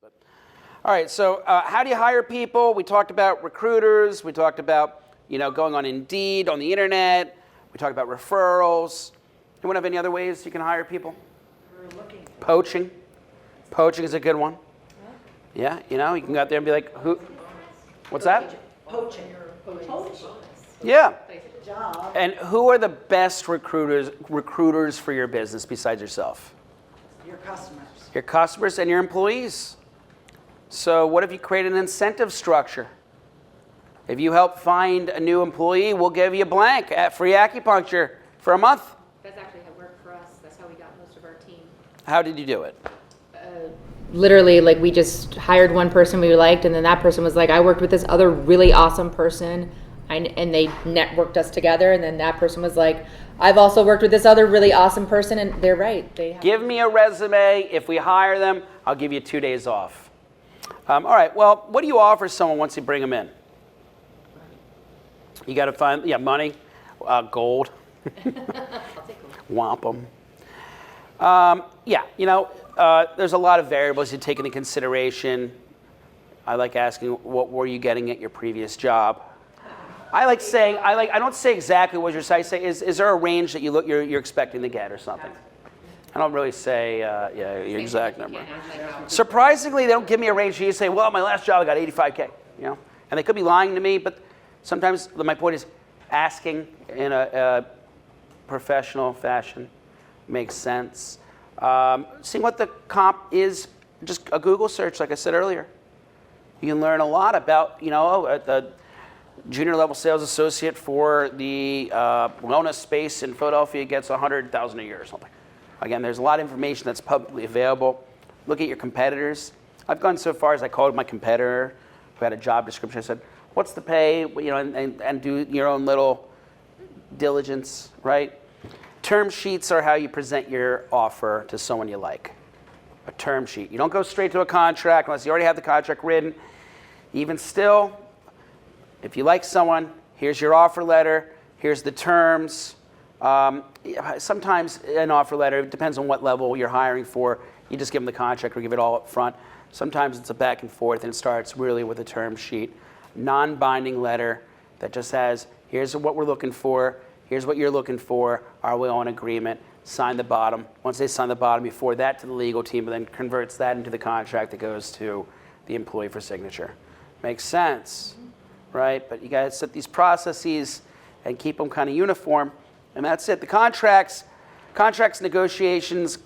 All right, so how do you hire people? We talked about recruiters. We talked about, going on Indeed, on the internet. We talked about referrals. Anyone have any other ways you can hire people? We're looking. Poaching. Poaching is a good one. Yeah, you can go out there and be like, who? What's that? Poaching. Yeah. Job. And who are the best recruiters for your business besides yourself? Your customers. Your customers and your employees. So what if you create an incentive structure? If you help find a new employee, we'll give you a blank at free acupuncture for a month. That's actually how it worked for us. That's how we got most of our team. How did you do it? Literally, we just hired one person we liked, and then that person was like, I worked with this other really awesome person, and they networked us together, and then that person was like, I've also worked with this other really awesome person, and they're right. Give me a resume. If we hire them, I'll give you 2 days off. All right, well, what do you offer someone once you bring them in? You got to find, money, gold, whomp them. There's a lot of variables you take into consideration. I like asking, what were you getting at your previous job? I like saying, I don't say exactly what you're saying. I say, is there a range that you're expecting to get or something? I don't really say, your exact number. Surprisingly, they don't give me a range. You say, well, my last job I got 85K, and they could be lying to me, but sometimes my point is asking in a professional fashion makes sense. Seeing what the comp is, just a Google search, like I said earlier. You can learn a lot about, the junior level sales associate for the wellness space in Philadelphia gets $100,000 a year or something. Again, there's a lot of information that's publicly available. Look at your competitors. I've gone so far as I called my competitor who had a job description. I said, what's the pay? And do your own little diligence, right? Term sheets are how you present your offer to someone you like. A term sheet. You don't go straight to a contract unless you already have the contract written. Even still, if you like someone, here's your offer letter, here's the terms. Sometimes an offer letter, it depends on what level you're hiring for. You just give them the contract or give it all up front. Sometimes it's a back and forth, and it starts really with a term sheet. Non-binding letter that just says, here's what we're looking for, here's what you're looking for, are we on agreement? Sign the bottom. Once they sign the bottom, you forward that to the legal team, and then converts that into the contract that goes to the employee for signature. Makes sense, right? But you got to set these processes and keep them kind of uniform, and that's it. The contract negotiations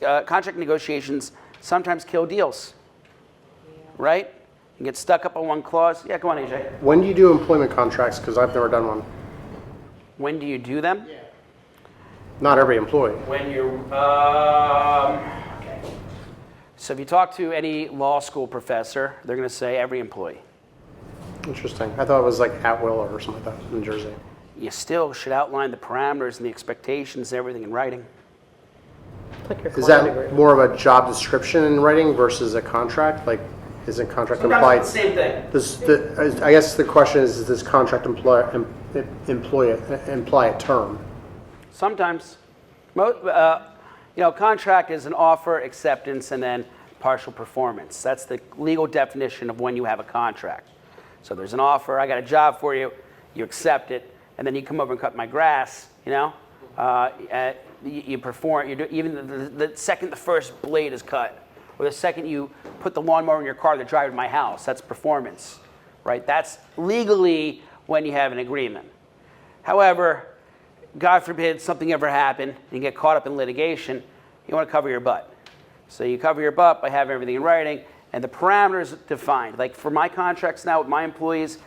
sometimes kill deals, right? You get stuck up on one clause. Yeah, go on, AJ. When do you do employment contracts? Because I've never done one. When do you do them? Yeah. Not every employee. When you're, okay. So if you talk to any law school professor, they're going to say every employee. Interesting. I thought it was like at will or something like that in Jersey. You still should outline the parameters and the expectations and everything in writing. Is that more of a job description in writing versus a contract? Like, isn't contract implied? It's the same thing. I guess the question is, does contract imply a term? Sometimes. Contract is an offer, acceptance, and then partial performance. That's the legal definition of when you have a contract. So there's an offer, I got a job for you, you accept it, and then you come over and cut my grass, you perform, even the second the first blade is cut, or the second you put the lawnmower in your car to drive to my house, that's performance, right? That's legally when you have an agreement. However, God forbid something ever happened and you get caught up in litigation, you want to cover your butt. So you cover your butt by having everything in writing and the parameters defined. Like for my contracts now with my employees,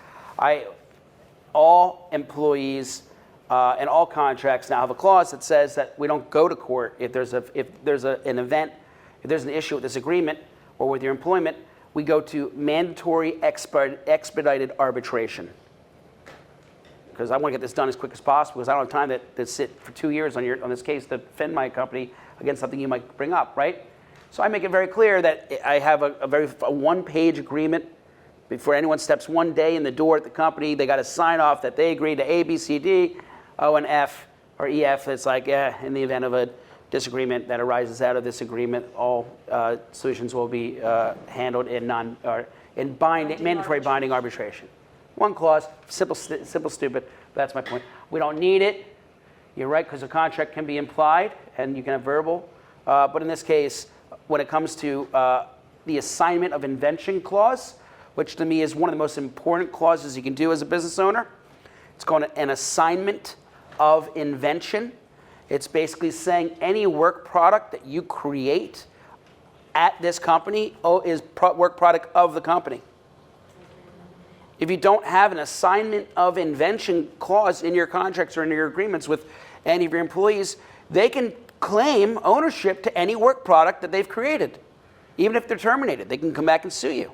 all employees and all contracts now have a clause that says that we don't go to court if there's an event, if there's an issue with this agreement or with your employment, we go to mandatory expedited arbitration. Because I want to get this done as quick as possible because I don't have time to sit for 2 years on this case to defend my company against something you might bring up, right? So I make it very clear that I have a one-page agreement. Before anyone steps one day in the door at the company, they got to sign off that they agree to A, B, C, D, O, and F, or EF. It's like, in the event of disagreement that arises out of this agreement, all solutions will be handled in mandatory binding arbitration. One clause, simple, stupid. That's my point. We don't need it. You're right, because a contract can be implied, and you can have verbal. But in this case, when it comes to the assignment of invention clause, which to me is one of the most important clauses you can do as a business owner, it's called an assignment of invention. It's basically saying any work product that you create at this company is work product of the company. If you don't have an assignment of invention clause in your contracts or in your agreements with any of your employees, they can claim ownership to any work product that they've created. Even if they're terminated, they can come back and sue you.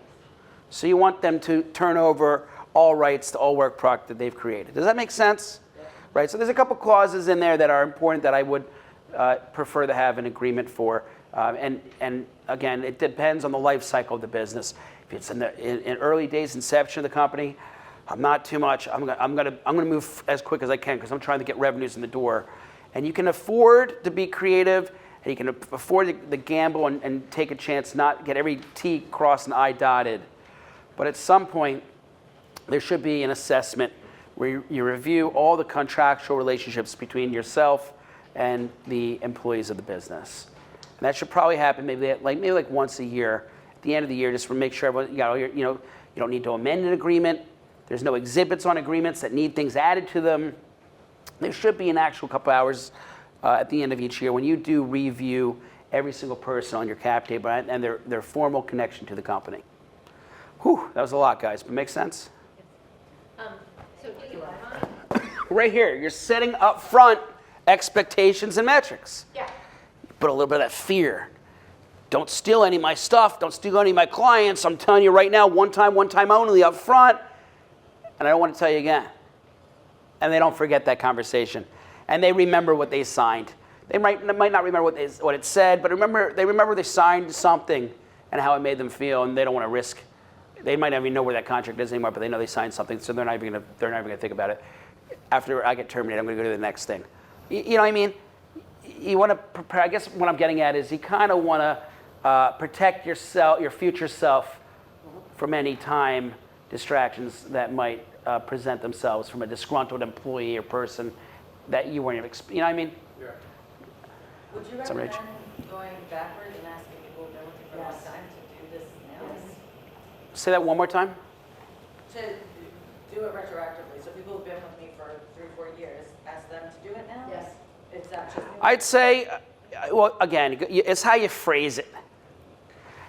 So you want them to turn over all rights to all work product that they've created. Does that make sense? Right, so there's a couple clauses in there that are important that I would prefer to have an agreement for. And again, it depends on the life cycle of the business. If it's in early days, inception of the company, I'm not too much. I'm gonna move as quick as I can because I'm trying to get revenues in the door. And you can afford to be creative, and you can afford to gamble and take a chance, not get every T crossed and I dotted. But at some point, there should be an assessment where you review all the contractual relationships between yourself and the employees of the business. And that should probably happen maybe like once a year, at the end of the year, just to make sure everyone, you don't need to amend an agreement. There's no exhibits on agreements that need things added to them. There should be an actual couple hours at the end of each year when you do review every single person on your cap table and their formal connection to the company. Whew, that was a lot, guys, but makes sense? So do you want? Right here, you're setting up front expectations and metrics. Yeah. Put a little bit of fear. Don't steal any of my stuff. Don't steal any of my clients. I'm telling you right now, one time only up front. And I don't want to tell you again. And they don't forget that conversation. And they remember what they signed. They might not remember what it said, but they remember they signed something and how it made them feel, and they don't want to risk. They might not even know where that contract is anymore, but they know they signed something, so they're not even gonna think about it. After I get terminated, I'm gonna go to the next thing. You know what I mean? You want to prepare. I guess what I'm getting at is you kind of want to protect yourself, your future self, from any time distractions that might present themselves from a disgruntled employee or person that you weren't expecting. You know what I mean? Yeah. Would you recommend going backwards and asking people who've been looking for a long time to do this now? Say that one more time. To do it retroactively, so people who've been with me for 3-4 years, ask them to do it now? Yes. It's not just me? I'd say, well, again, it's how you phrase it.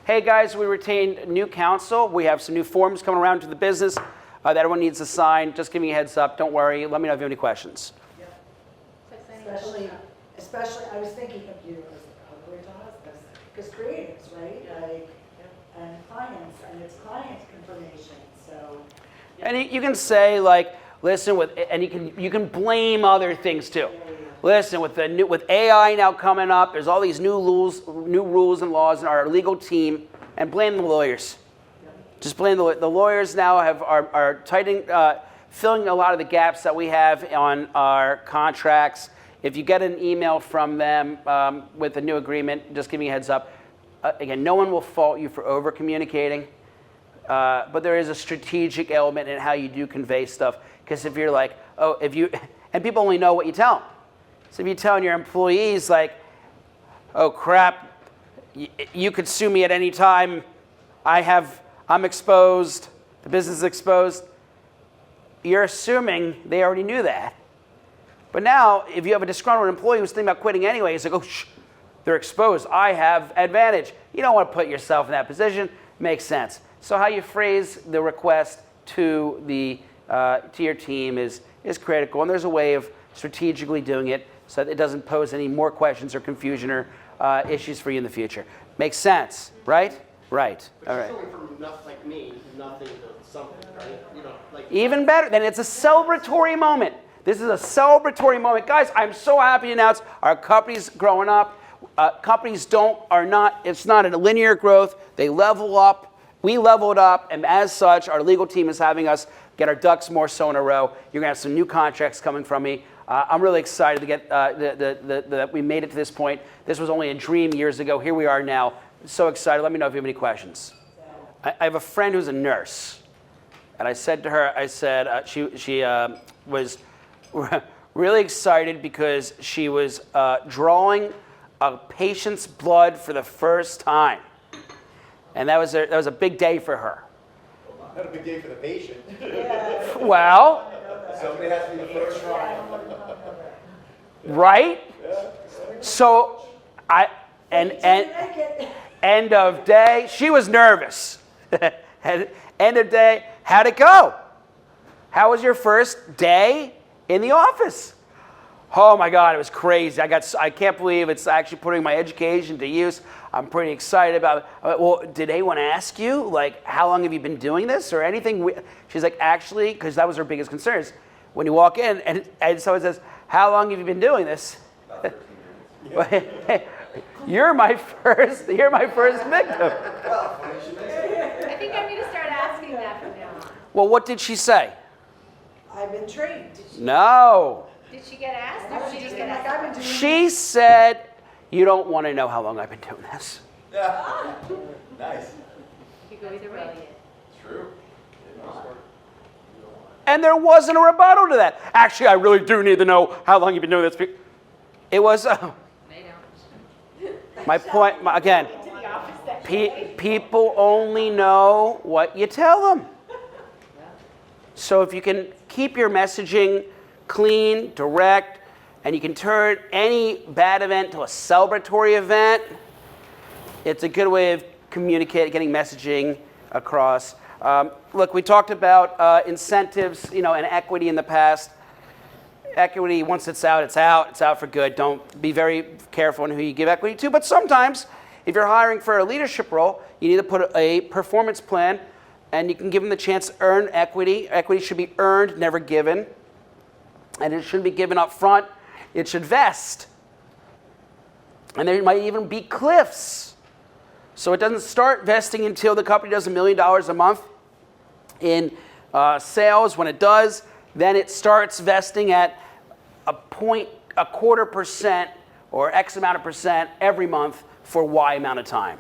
Hey guys, we retained new counsel. We have some new forms coming around to the business that everyone needs to sign. Just give me a heads up. Don't worry. Let me know if you have any questions. Especially, I was thinking of you as because creatives, right? Like, and clients, and it's client information, so. And you can say like, listen, and you can blame other things too. Listen, with AI now coming up, there's all these new rules and laws in our legal team, and blame the lawyers. Just blame the lawyers now are tightening, filling a lot of the gaps that we have on our contracts. If you get an email from them with a new agreement, just give me a heads up. Again, no one will fault you for over communicating, but there is a strategic element in how you do convey stuff. Because if you're like, and people only know what you tell them. So if you're telling your employees like, oh crap, you could sue me at any time, I'm exposed, the business is exposed, you're assuming they already knew that. But now, if you have a disgruntled employee who's thinking about quitting anyway, it's like, oh, they're exposed, I have advantage. You don't want to put yourself in that position, makes sense. So how you phrase the request to your team is critical, and there's a way of strategically doing it so that it doesn't pose any more questions or confusion or issues for you in the future. Makes sense, right? Right. But all right. going from nothing to something, right? You know, like Even better, then it's a celebratory moment. This is a celebratory moment. Guys, I'm so happy to announce our company's growing up. Companies it's not a linear growth. They level up. We leveled up, and as such, our legal team is having us get our ducks more so in a row. You're going to have some new contracts coming from me. I'm really excited to get that we made it to this point. This was only a dream years ago. Here we are now. So excited. Let me know if you have any questions. I have a friend who's a nurse, and I said to her, she was really excited because she was drawing a patient's blood for the first time, and that was a big day for her. Not a big day for the patient. Well, Somebody has to be the first one. right? So end of day, she was nervous. End of day, how'd it go? How was your first day in the office? Oh my God, it was crazy. I can't believe it's actually putting my education to use. I'm pretty excited about it. Well, did anyone ask you, like, how long have you been doing this or anything? She's like, actually, because that was her biggest concern, is when you walk in and someone says, how long have you been doing this? You're my first victim. I think I'm going to start asking that from now on. Well, what did she say? I've been trained. No. Did she get asked or did she just get Like, asked? I've been doing She said, you don't want to know how long I've been doing this. Nice. You go either way. True. And there wasn't a rebuttal to that. Actually, I really do need to know how long you've been doing this. It was, They don't. my point, again, To the office that day. people only know what you tell them. So if you can keep your messaging clean, direct, and you can turn any bad event to a celebratory event, it's a good way of communicating, getting messaging across. Look, we talked about incentives, and equity in the past. Equity, once it's out, it's out. It's out for good. Don't be very careful on who you give equity to. But sometimes, if you're hiring for a leadership role, you need to put a performance plan, and you can give them the chance to earn equity. Equity should be earned, never given. And it shouldn't be given up front. It should vest. And there might even be cliffs. So it doesn't start vesting until the company does $1 million a month in sales. When it does, then it starts vesting at a 0.25% or X amount of percent every month for Y amount of time.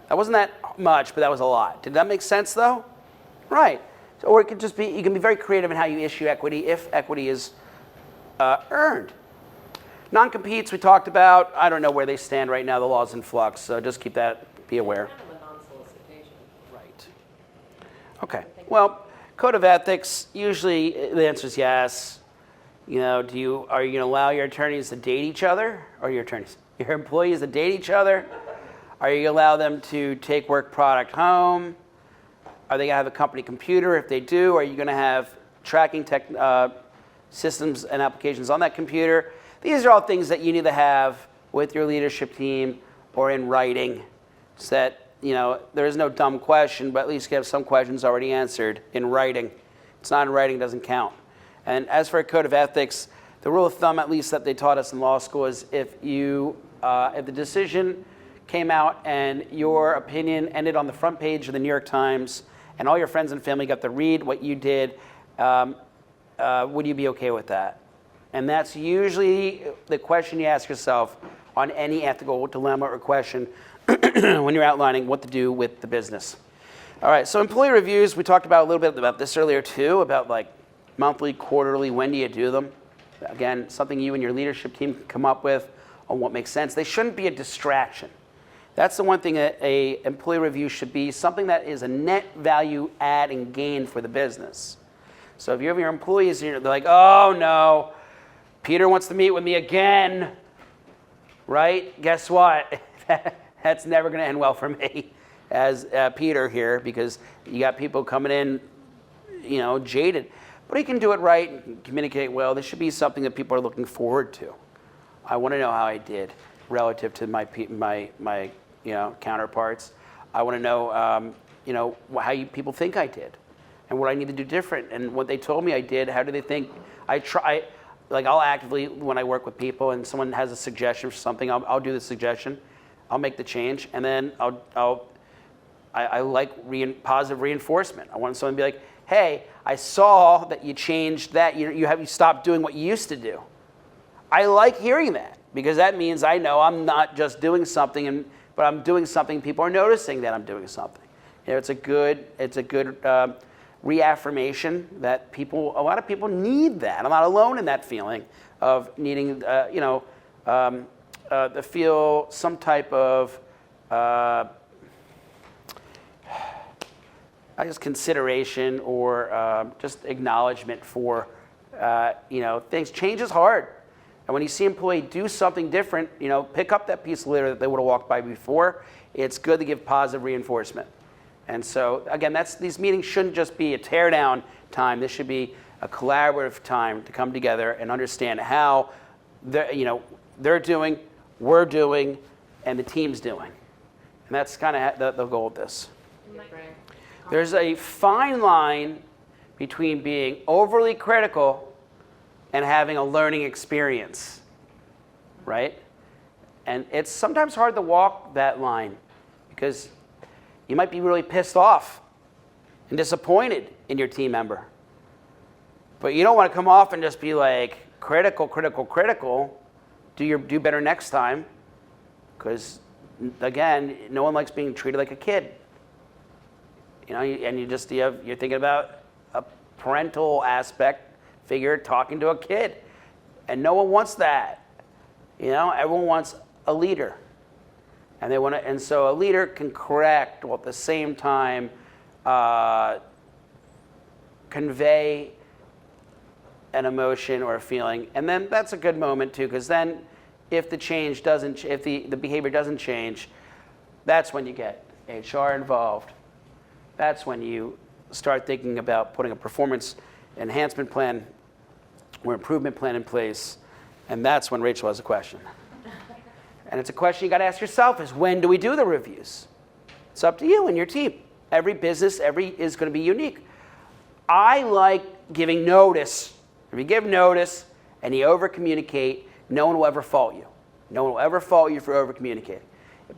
That wasn't that much, but that was a lot. Did that make sense, though? Right. So, or it could just be, you can be very creative in how you issue equity if equity is earned. Non-competes we talked about. I don't know where they stand right now. The law's in flux, so just keep that, be aware. Kind of a non-solicitation. Right. Okay. Well, code of ethics, usually the answer is yes. Are you going to allow your attorneys to date each other? Or your employees to date each other? Are you going to allow them to take work product home? Are they going to have a company computer? If they do, are you going to have tracking systems and applications on that computer? These are all things that you need to have with your leadership team or in writing, so that there is no dumb question, but at least you have some questions already answered in writing. It's not in writing, doesn't count. And as for a code of ethics, the rule of thumb, at least that they taught us in law school, is if the decision came out and your opinion ended on the front page of the New York Times, and all your friends and family got to read what you did, would you be okay with that? And that's usually the question you ask yourself on any ethical dilemma or question when you're outlining what to do with the business. All right, so employee reviews, we talked about a little bit about this earlier too, about like monthly, quarterly, when do you do them? Again, something you and your leadership team can come up with on what makes sense. They shouldn't be a distraction. That's the one thing that a employee review should be, something that is a net value add and gain for the business. So if you have your employees here, they're like, oh no, Peter wants to meet with me again, right? Guess what? That's never going to end well for me as Peter here, because you got people coming in, jaded. But he can do it right and communicate well. This should be something that people are looking forward to. I want to know how I did relative to my counterparts. I want to know, how people think I did, and what I need to do different, and what they told me I did. How do they think I try? Like, I'll actively, when I work with people and someone has a suggestion for something, I'll do the suggestion, I'll make the change, and then I like positive reinforcement. I want someone to be like, hey, I saw that you changed that. You stopped doing what you used to do. I like hearing that because that means I know I'm not just doing something, but I'm doing something. People are noticing that I'm doing something. It's a good reaffirmation that a lot of people need that. I'm not alone in that feeling of needing, to feel some type of consideration or just acknowledgement for things. Change is hard, and when you see an employee do something different, pick up that piece of litter that they would have walked by before. It's good to give positive reinforcement. And so again, these meetings shouldn't just be a tear down time. This should be a collaborative time to come together and understand how they're doing, we're doing, and the team's doing. And that's kind of the goal of this. There's a fine line between being overly critical and having a learning experience, right? And it's sometimes hard to walk that line because you might be really pissed off and disappointed in your team member. But you don't want to come off and just be like critical. Do better next time. Because again, no one likes being treated like a kid. And you're thinking about a parental aspect figure talking to a kid. And no one wants that. Everyone wants a leader. And so a leader can correct while at the same time convey an emotion or a feeling. And then that's a good moment too, because then if the behavior doesn't change, that's when you get HR involved. That's when you start thinking about putting a performance enhancement plan or improvement plan in place. And that's when Rachel has a question. And it's a question you got to ask yourself is, when do we do the reviews? It's up to you and your team. Every business is going to be unique. I like giving notice. If you give notice and you over-communicate, no one will ever fault you. No one will ever fault you for over-communicating.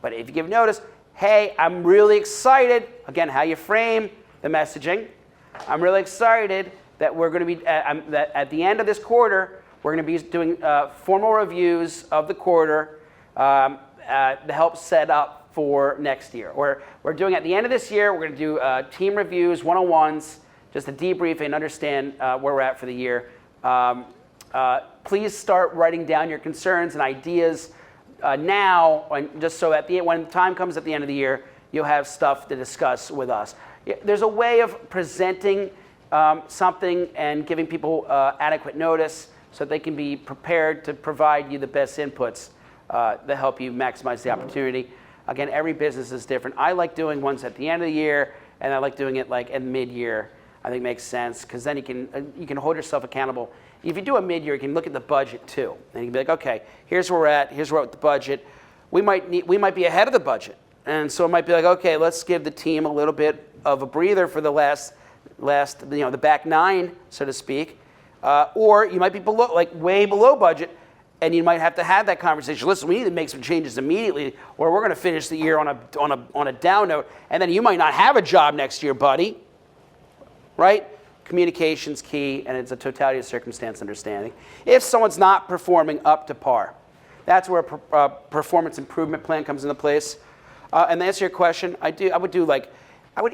But if you give notice, hey, I'm really excited, again, how you frame the messaging. I'm really excited that we're going to be, that at the end of this quarter, we're going to be doing formal reviews of the quarter to help set up for next year. Or we're doing at the end of this year, we're going to do team reviews, one-on-ones, just to debrief and understand where we're at for the year. Please start writing down your concerns and ideas now, just so when the time comes at the end of the year, you'll have stuff to discuss with us. There's a way of presenting something and giving people adequate notice so that they can be prepared to provide you the best inputs that help you maximize the opportunity. Again, every business is different. I like doing ones at the end of the year, and I like doing it like in mid-year. I think it makes sense because then you can hold yourself accountable. If you do a mid-year, you can look at the budget too, and you can be like, okay, here's where we're at. Here's where we're at with the budget. We might be ahead of the budget, and so it might be like, okay, let's give the team a little bit of a breather for the last the back nine, so to speak, or you might be below, like way below budget, and you might have to have that conversation. Listen, we need to make some changes immediately, or we're going to finish the year on a down note, and then you might not have a job next year, buddy. Right? Communication's key, and it's a totality of circumstance understanding. If someone's not performing up to par, that's where a performance improvement plan comes into place. And to answer your question, I would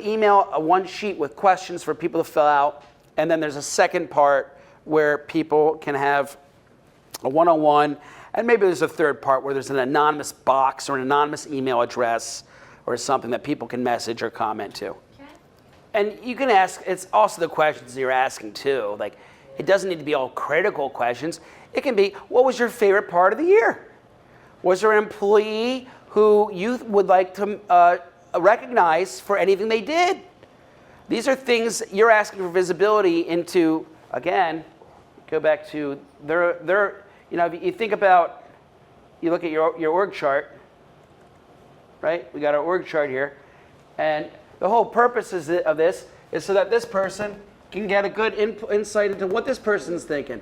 email a one sheet with questions for people to fill out, and then there's a second part where people can have a one-on-one, and maybe there's a third part where there's an anonymous box or an anonymous email address or something that people can message or comment to. And you can ask, it's also the questions you're asking too. Like, it doesn't need to be all critical questions. It can be, what was your favorite part of the year? Was there an employee who you would like to recognize for anything they did? These are things you're asking for visibility into. Again, go back to if you think about, you look at your org chart, right? We got our org chart here, and the whole purpose of this is so that this person can get a good insight into what this person's thinking,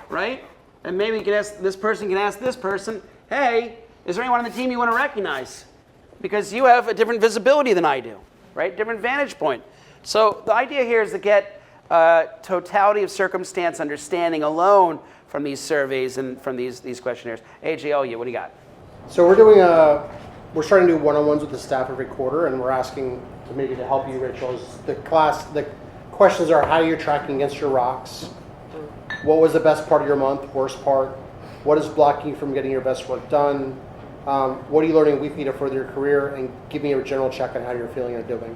right? And maybe this person can ask this person, hey, is there anyone on the team you want to recognize? Because you have a different visibility than I do, right? Different vantage point. So the idea here is to get totality of circumstance understanding alone from these surveys and from these questionnaires. AJLU, what do you got? So we're starting to do one-on-ones with the staff every quarter, and we're asking to maybe to help you, Rachel. The questions are: how you're tracking against your rocks. What was the best part of your month? Worst part? What is blocking you from getting your best work done? What are you learning weekly to further your career? And give me a general check on how you're feeling and doing.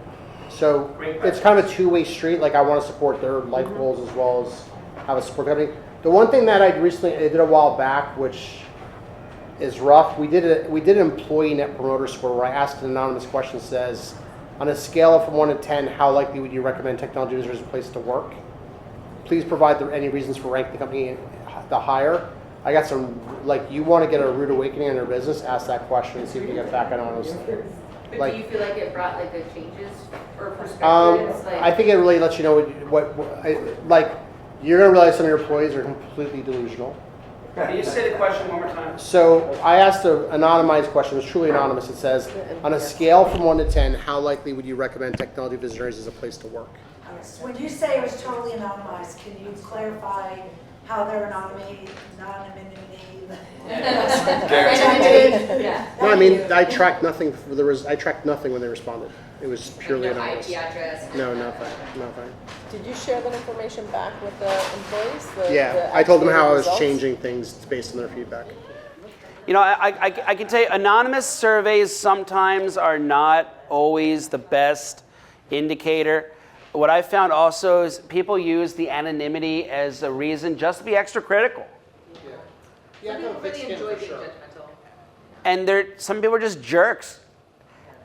So it's kind of a two-way street. Like, I want to support their life goals as well as have a support company. The one thing that I did a while back, which is rough, we did an employee net promoter score where I asked an anonymous question that says, on a scale from 1 to 10, how likely would you recommend technology users as a place to work? Please provide any reasons for ranking the company the higher. I got some, like, you want to get a rude awakening in your business, ask that question and see if you get back anonymous. But Like, do you feel like it brought like good changes or perspectives? I think it really lets you know like, you're going to realize some of your employees are completely delusional. Can you say the question one more time? So I asked an anonymized question. It's truly anonymous. It says, on a scale from 1 to 10, how likely would you recommend technology visitors as a place to work? When you say it was totally anonymized, can you clarify how their anonymity? Yeah. No, I mean, I tracked nothing I tracked nothing when they responded. It was purely No anonymous. IP address. No, nothing. Did you share that information back with the employees? Yeah, I told them how I was results? changing things based on their feedback. You know, I can tell you, anonymous surveys sometimes are not always the best indicator. What I found also is people use the anonymity as a reason just to be extra critical. Some people really enjoy being judgmental. And some people are just jerks.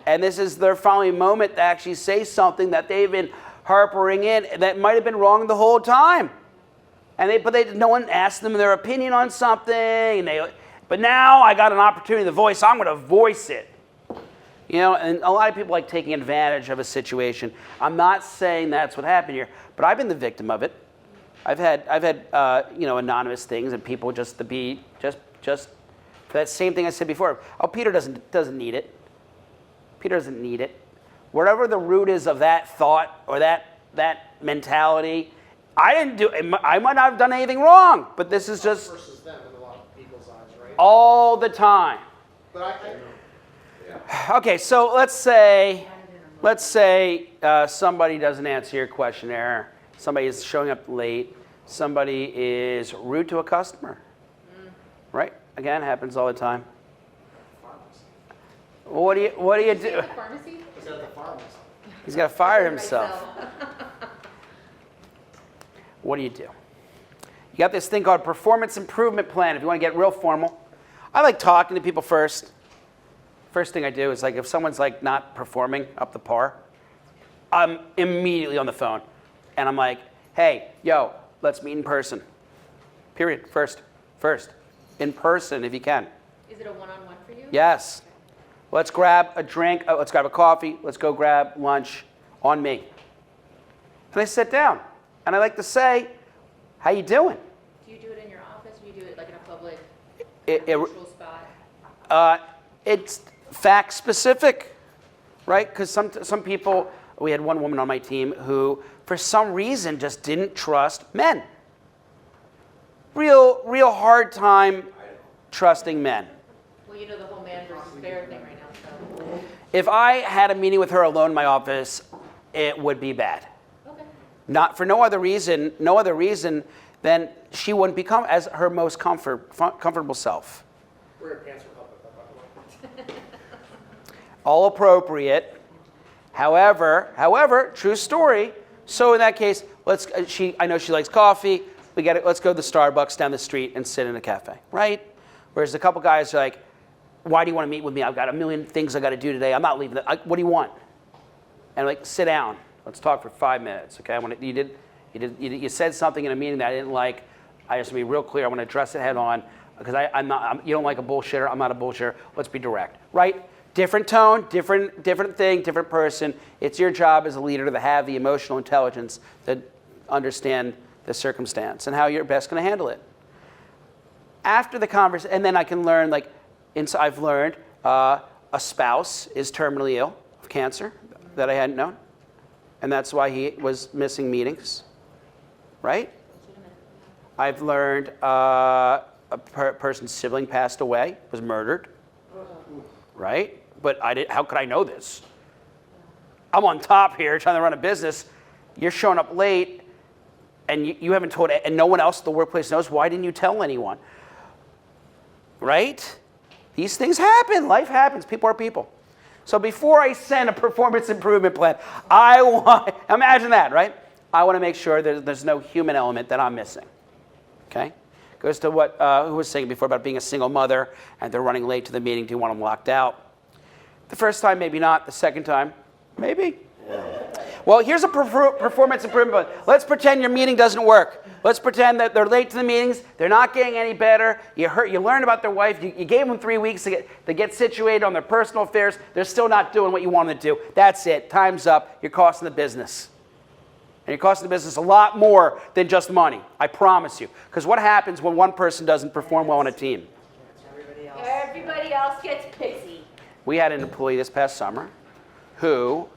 And this is their finally moment to actually say something that they've been harpering in that might have been wrong the whole time. But no one asked them their opinion on something. But now I got an opportunity to voice. I'm going to voice it. You know, and a lot of people like taking advantage of a situation. I'm not saying that's what happened here, but I've been the victim of it. I've had anonymous things and people just to be just for that same thing I said before. Oh, Peter doesn't need it. Peter doesn't need it. Whatever the root is of that thought or that mentality, I didn't do. I might not have done anything wrong, but this is just Versus them in a lot of people's eyes, right? all the time. But Okay, so let's say somebody doesn't answer your questionnaire. Somebody is showing up late. Somebody is rude to a customer. Right? Again, happens all the time. What do you do? Pharmacy? He's got to fire himself. What do? You got this thing called performance improvement plan. If you want to get real formal, I like talking to people first. First thing I do is, like, if someone's like not performing up to par, I'm immediately on the phone. And I'm like, hey, yo, let's meet in person. Period. First. In person if you can. Is it a one-on-one for you? Yes. Let's grab a drink. Let's grab a coffee. Let's go grab lunch on me. And I sit down. And I like to say, how you doing? Do you do it in your office? Or do you do it like in a public, It- neutral spot? It's fact specific, right? Because some people, we had one woman on my team who, for some reason, just didn't trust men. Real hard time trusting men. Well, you know the whole man versus bear thing right now. So. If I had a meeting with her alone in my office, it would be bad. Okay. Not for no other reason than she wouldn't become as her most comfortable self. we're at Pants Republic, by the way. All appropriate. However, true story. So in that case, I know she likes coffee. Let's go to the Starbucks down the street and sit in a cafe, right? Whereas a couple guys are like, why do you want to meet with me? I've got a million things I got to do today. I'm not leaving. What do you want? And I'm like, sit down. Let's talk for 5 minutes, okay? You said something in a meeting that I didn't like. I just want to be real clear. I want to address it head on because you don't like a bullshitter. I'm not a bullshitter. Let's be direct, right? Different tone, different thing, different person. It's your job as a leader to have the emotional intelligence to understand the circumstance and how you're best going to handle it. After the conversation, and then I can learn, I've learned a spouse is terminally ill of cancer that I hadn't known. and that's why he was missing meetings, right? I've learned a person's sibling passed away, was murdered, right? But how could I know this? I'm on top here trying to run a business. You're showing up late, and you haven't told, and no one else at the workplace knows. Why didn't you tell anyone? Right? These things happen. Life happens. People are people. So before I send a performance improvement plan, imagine that, right? I want to make sure that there's no human element that I'm missing. Okay? Goes to what who was saying before about being a single mother and they're running late to the meeting. Do you want them locked out? The first time, maybe not. The second time, maybe. Well, here's a performance improvement plan. Let's pretend your meeting doesn't work. Let's pretend that they're late to the meetings. They're not getting any better. You learned about their wife. You gave them 3 weeks to get situated on their personal affairs. They're still not doing what you want them to do. That's it. Time's up. You're costing the business. And you're costing the business a lot more than just money. I promise you. Because what happens when one person doesn't perform well on a team? Everybody else gets pissy. We had an employee this past summer who,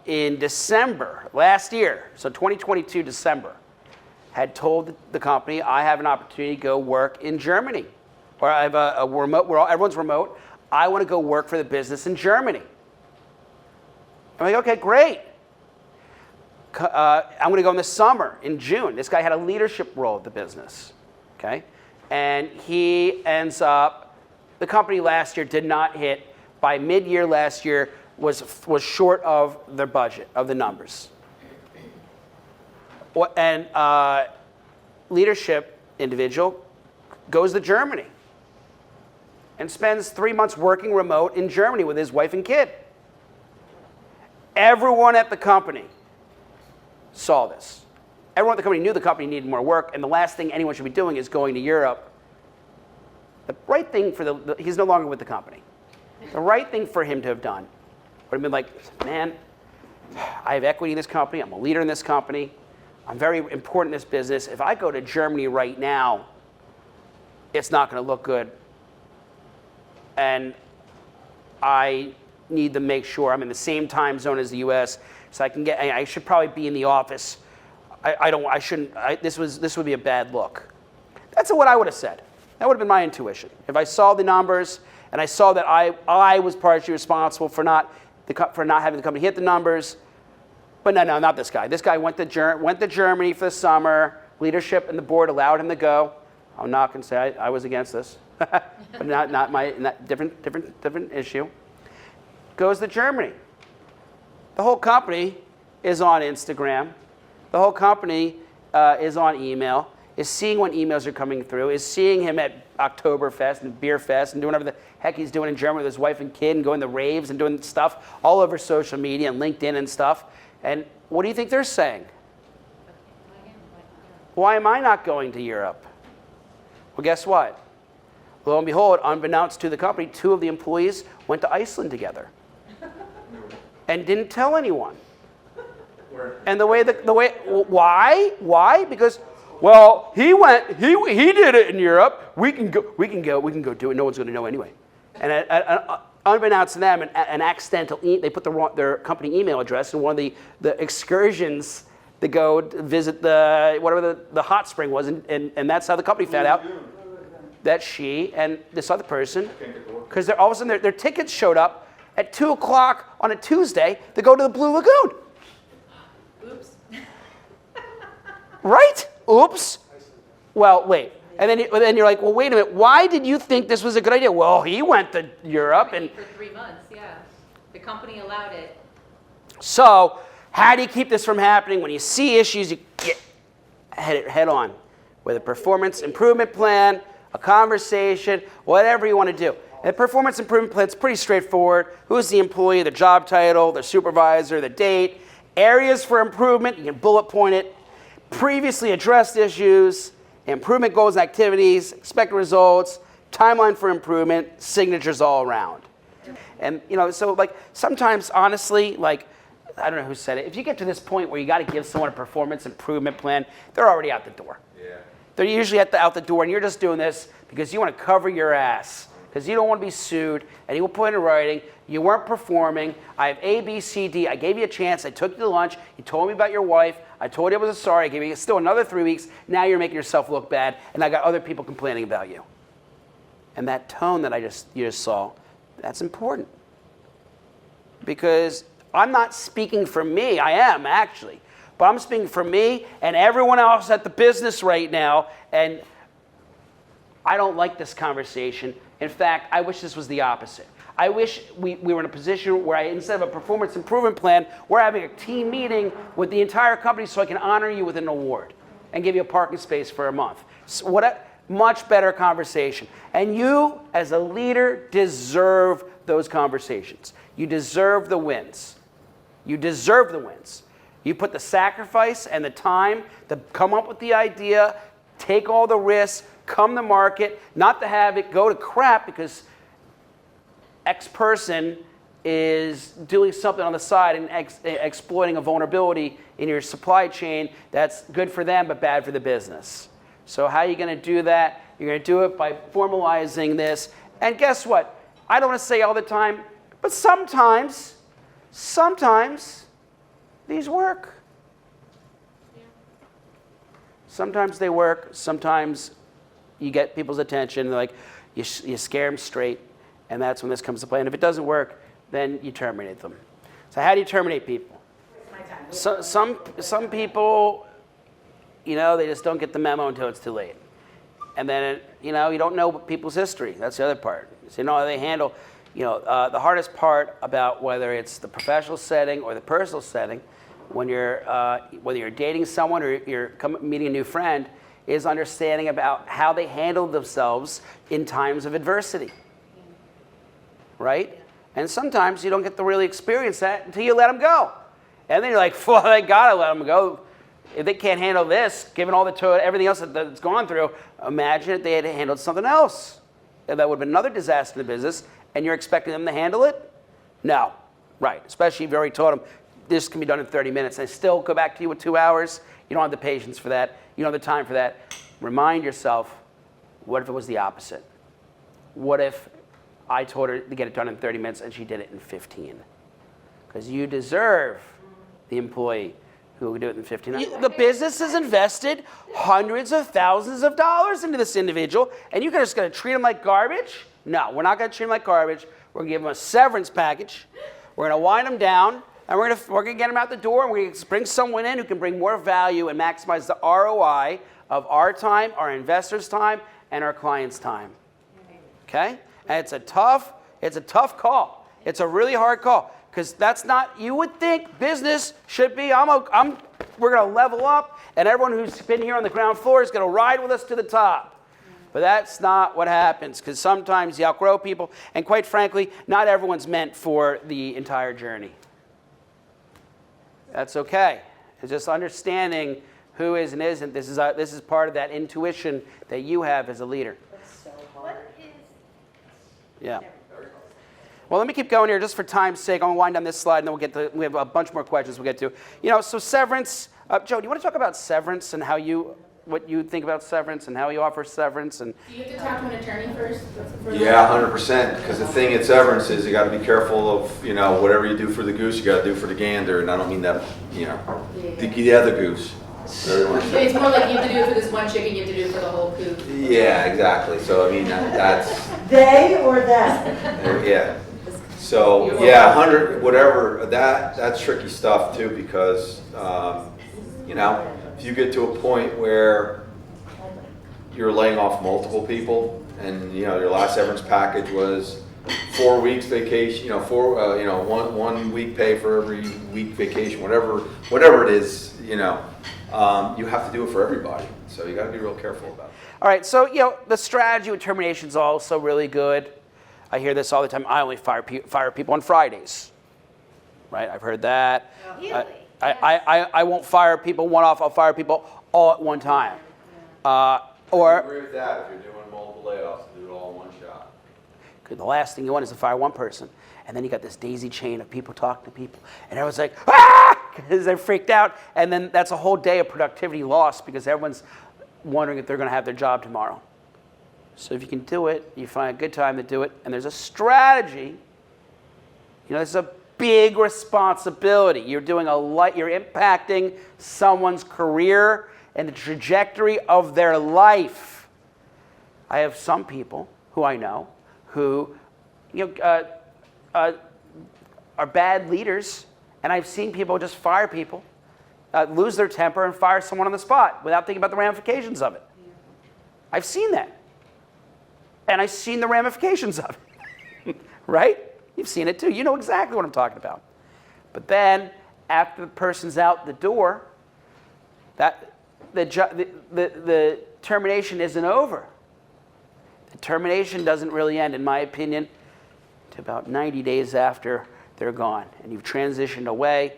in December last year, so 2022 December, had told the company, I have an opportunity to go work in Germany. Or I have a remote, everyone's remote. I want to go work for the business in Germany. I'm like, okay, great. I'm going to go in the summer, in June. This guy had a leadership role at the business, okay? And he ends up, the company last year did not hit, by mid-year last year, was short of their budget, of the numbers. And leadership individual goes to Germany and spends 3 months working remote in Germany with his wife and kid. Everyone at the company saw this. Everyone at the company knew the company needed more work, and the last thing anyone should be doing is going to Europe. The right thing for he's no longer with the company. The right thing for him to have done would have been like, man, I have equity in this company. I'm a leader in this company. I'm very important in this business. If I go to Germany right now, it's not going to look good. And I need to make sure I'm in the same time zone as the U.S. so I should probably be in the office. This would be a bad look. That's what I would have said. That would have been my intuition. If I saw the numbers and I saw that I was partially responsible for not having the company hit the numbers. But no, not this guy. This guy went to Germany for the summer. Leadership and the board allowed him to go. I'm not going to say I was against this, but different issue. Goes to Germany. The whole company is on Instagram. The whole company is on email, is seeing when emails are coming through, is seeing him at Oktoberfest and Beer Fest and doing whatever the heck he's doing in Germany with his wife and kid and going to raves and doing stuff all over social media and LinkedIn and stuff. And what do you think they're saying? Why am I not going to Europe? Well, guess what? Lo and behold, unbeknownst to the company, 2 of the employees went to Iceland together and didn't tell anyone. And why? Because, well, he did it in Europe. We can go do it. No one's going to know anyway. And unbeknownst to them, an accidental they put their company email address in one of the excursions to go visit whatever the hot spring was, and that's how the company found out that she and this other person, because all of a sudden their tickets showed up at 2:00 on a Tuesday to go to the Blue Lagoon. Oops. Right? Oops. Well, wait. And then you're like, well, wait a minute. Why did you think this was a good idea? Well, he went to Europe and For 3 months, yeah. The company allowed it. So, how do you keep this from happening? When you see issues, you get head on with a performance improvement plan, a conversation, whatever you want to do. And the performance improvement plan is pretty straightforward. Who's the employee, the job title, the supervisor, the date, areas for improvement, you can bullet point it, previously addressed issues, improvement goals and activities, expected results, timeline for improvement, signatures all around. And so like sometimes honestly, like I don't know who said it, if you get to this point where you got to give someone a performance improvement plan, they're already out the door. Yeah. They're usually out the door, and you're just doing this because you want to cover your ass because you don't want to be sued, and you will put in writing, you weren't performing, I have A, B, C, D, I gave you a chance, I took you to lunch, you told me about your wife, I told you I was sorry, I gave you still another 3 weeks, now you're making yourself look bad, and I got other people complaining about you. And that tone that you just saw, that's important. Because I'm not speaking for me, I am actually, but I'm speaking for me and everyone else at the business right now, and I don't like this conversation. In fact, I wish this was the opposite. I wish we were in a position where instead of a performance improvement plan, we're having a team meeting with the entire company so I can honor you with an award and give you a parking space for a month. So what a much better conversation. And you, as a leader, deserve those conversations. You deserve the wins. You deserve the wins. You put the sacrifice and the time to come up with the idea, take all the risks, come to market, not to have it go to crap because X person is doing something on the side and exploiting a vulnerability in your supply chain that's good for them but bad for the business. So how are you going to do that? You're going to do it by formalizing this. And guess what? I don't want to say all the time, but sometimes these work. Sometimes they work. Sometimes you get people's attention. They're like, you scare them straight, and that's when this comes to play. And if it doesn't work, then you terminate them. So how do you terminate people? So, some people, you know, they just don't get the memo until it's too late. And then, you don't know people's history. That's the other part. So you know how they handle, the hardest part about whether it's the professional setting or the personal setting, when you're, whether you're dating someone or you're meeting a new friend, is understanding about how they handle themselves in times of adversity, right? And sometimes you don't get to really experience that until you let them go. And then you're like, well, I gotta let them go. If they can't handle this, given all everything else that's gone through, imagine if they had handled something else. And that would have been another disaster in the business, and you're expecting them to handle it? No. Right. Especially if you already taught them this can be done in 30 minutes, and they still go back to you with 2 hours. You don't have the patience for that. You don't have the time for that. Remind yourself, what if it was the opposite? What if I told her to get it done in 30 minutes and she did it in 15? Because you deserve the employee who would do it in 15. The business has invested hundreds of thousands of dollars into this individual, and you're just going to treat them like garbage? No, we're not going to treat them like garbage. We're going to give them a severance package. We're going to wind them down, and we're going to get them out the door, and we're going to bring someone in who can bring more value and maximize the ROI of our time, our investors' time, and our clients' time. Okay? And it's a tough call. It's a really hard call. Because that's not, you would think business should be, we're going to level up, and everyone who's been here on the ground floor is going to ride with us to the top. But that's not what happens, because sometimes you outgrow people, and quite frankly, not everyone's meant for the entire journey. That's okay. It's just understanding who is and isn't. This is part of that intuition that you have as a leader. That's so hard. Yeah. Well, let me keep going here just for time's sake. I'm going to wind down this slide, and then we have a bunch more questions we'll get to. So severance. Joe, do you want to talk about severance and what you think about severance and how you offer severance? And Do you have to talk to an attorney first? Yeah, 100%. Because the thing at severance is you got to be careful of, whatever you do for the goose, you got to do for the gander. And I don't mean that, the other goose. It's more like you have to do it for this one chicken, you have to do it for the whole coop. Yeah, exactly. So, I mean, that's, They or them? yeah. So, yeah, 100, whatever, that's tricky stuff too, because, if you get to a point where you're laying off multiple people and, your last severance package was 4 weeks vacation, 1 week pay for every week vacation, whatever it is, you have to do it for everybody. So you got to be real careful about it. all right, so the strategy with termination is also really good. I hear this all the time. I only fire people on Fridays, right? I've heard that. Really? I won't fire people one-off. I'll fire people all at one time. I agree with that. If you're doing multiple layoffs, do it all in one shot. The last thing you want is to fire one person, and then you got this daisy chain of people talking to people, and everyone's like, ah, because they're freaked out, and then that's a whole day of productivity lost because everyone's wondering if they're going to have their job tomorrow. So if you can do it, you find a good time to do it, and there's a strategy. You know, it's a big responsibility. You're doing you're impacting someone's career and the trajectory of their life. I have some people who I know who, are bad leaders, and I've seen people just fire people, lose their temper, and fire someone on the spot without thinking about the ramifications of it. I've seen that, and I've seen the ramifications of it, right? You've seen it too. You know exactly what I'm talking about. But then, after the person's out the door, the termination isn't over. The termination doesn't really end, in my opinion, to about 90 days after they're gone. And you've transitioned away.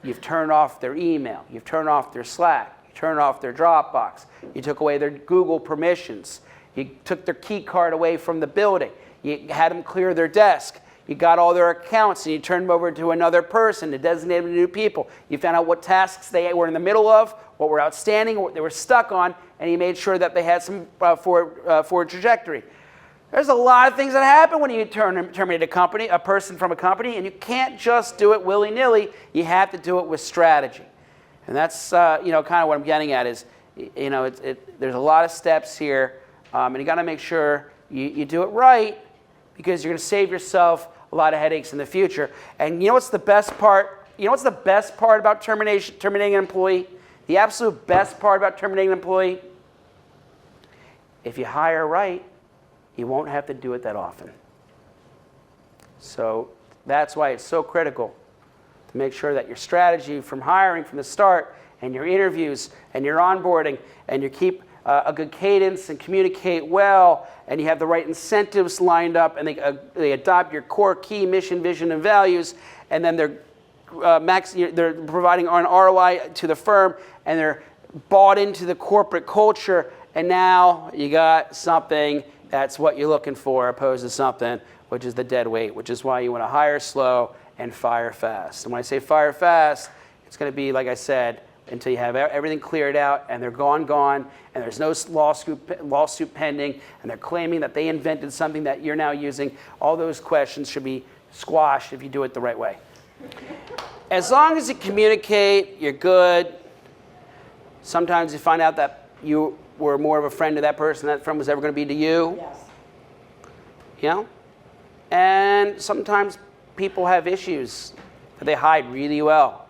You've turned off their email. You've turned off their Slack. You turned off their Dropbox. You took away their Google permissions. You took their key card away from the building. You had them clear their desk. You got all their accounts and you turned them over to another person to designate them to new people. You found out what tasks they were in the middle of, what were outstanding, what they were stuck on, and you made sure that they had some forward trajectory. There's a lot of things that happen when you terminate a person from a company, and you can't just do it willy-nilly. You have to do it with strategy. And that's kind of what I'm getting at is, there's a lot of steps here, and you got to make sure you do it right, because you're going to save yourself a lot of headaches in the future. And you know what's the best part? You know what's the best part about terminating an employee? The absolute best part about terminating an employee? If you hire right, you won't have to do it that often. So that's why it's so critical to make sure that your strategy from hiring from the start, and your interviews, and your onboarding, and you keep a good cadence and communicate well, and you have the right incentives lined up, and they adopt your core key mission, vision, and values, and then they're providing an ROI to the firm, and they're bought into the corporate culture, and now you got something that's what you're looking for, opposed to something which is the dead weight, which is why you want to hire slow and fire fast. And when I say fire fast, it's going to be, like I said, until you have everything cleared out and they're gone, and there's no lawsuit pending, and they're claiming that they invented something that you're now using. All those questions should be squashed if you do it the right way. As long as you communicate, you're good. Sometimes you find out that you were more of a friend to that person than that friend was ever going to be to you. Yes. And sometimes people have issues that they hide really well.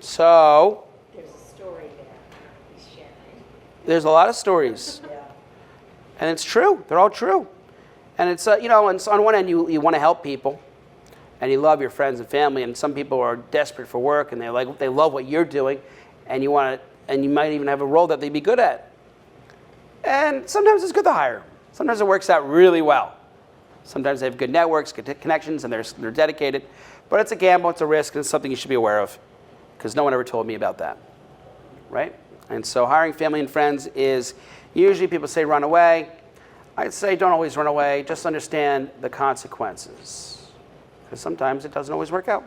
So There's a story there he's sharing. there's a lot of stories. Yeah. And it's true. They're all true. And it's, and on one end, you want to help people, and you love your friends and family, and some people are desperate for work, and they love what you're doing, and you might even have a role that they'd be good at. And sometimes it's good to hire. Sometimes it works out really well. Sometimes they have good networks, good connections, and they're dedicated. But it's a gamble, it's a risk, and it's something you should be aware of, because no one ever told me about that, right? And so hiring family and friends is, usually people say run away. I'd say don't always run away, just understand the consequences, because sometimes it doesn't always work out.